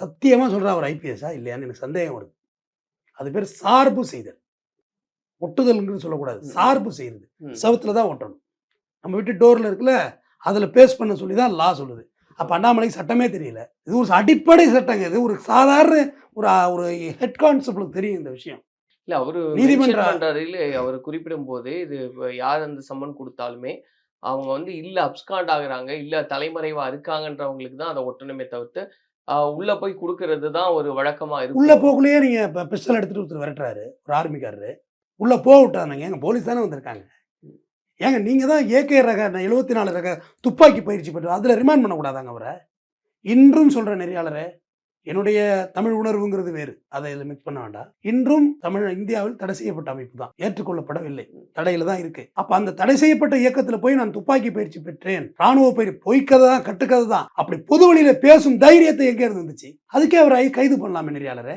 சத்தியமாக சொல்கிற அவர் ஐபிஎஸ்ஸா இல்லையான்னு எனக்கு சந்தேகம் வருது. அது பேர் சார்பு செய்தல். ஒட்டுதல்னு சொல்லக்கூடாது, சார்பு செய்யுது. செவத்தில் தான் ஒட்டணும். நம்ம வீட்டு டோரில் இருக்குல்ல, அதில் பேஸ்ட் பண்ண சொல்லி தான் லா சொல்லுது. அப்போ அண்ணாமலைக்கு சட்டமே தெரியல. இது ஒரு அடிப்படை சட்டங்க. இது ஒரு சாதாரண ஒரு ஹெட் கான்ஸ்டபிளுக்கு தெரியும் இந்த விஷயம். இல்ல அவரு நீதிமன்ற அவர் குறிப்பிடும் போது இது யார் அந்த சம்மன் கொடுத்தாலுமே அவங்க வந்து இல்ல அப்ஸ்காண்ட் ஆகுறாங்க, இல்ல தலைமறைவா இருக்காங்கன்றவங்களுக்கு தான் அதை ஒட்டணுமே தவிர்த்து உள்ள போய் குடுக்கறது தான் ஒரு வழக்கமா உள்ள இருக்கும். போக்குள்ளேயே நீங்க பிஸ்டல் எடுத்துட்டு ஒருத்தர் விரட்டுறாரு, ஒரு ஆர்மிக்காரரு. உள்ள போக விட்டானுங்க. எங்க போலீஸ் தானே வந்திருக்காங்க. ஏங்க நீங்க தான் ஏகே ரக 74 ரக துப்பாக்கி பயிற்சி பெற்று அதில் ரிமாண்ட் பண்ணக்கூடாதாங்க அவரை? இன்றும் சொல்ற நெறியாளரே, என்னுடைய தமிழ் உணர்வுங்கிறது வேறு. அதை இதில் மிக்ஸ் பண்ண வேண்டாம். இன்றும் இந்தியாவில் தடை செய்யப்பட்ட அமைப்பு தான், ஏற்றுக்கொள்ளப்படவில்லை, தடையில தான் இருக்கு. அப்ப அந்த தடை செய்யப்பட்ட இயக்கத்தில் போய் நான் துப்பாக்கி பயிற்சி பெற்றேன், ராணுவ பயிற்சி, பொய்க்கதை தான், கட்டுக்கதை தான், அப்படி பொது வழியில பேசும் தைரியத்தை எங்கே இருந்து வந்துச்சு? அதுக்கே அவரை கைது பண்ணலாமே நெறியாளரே.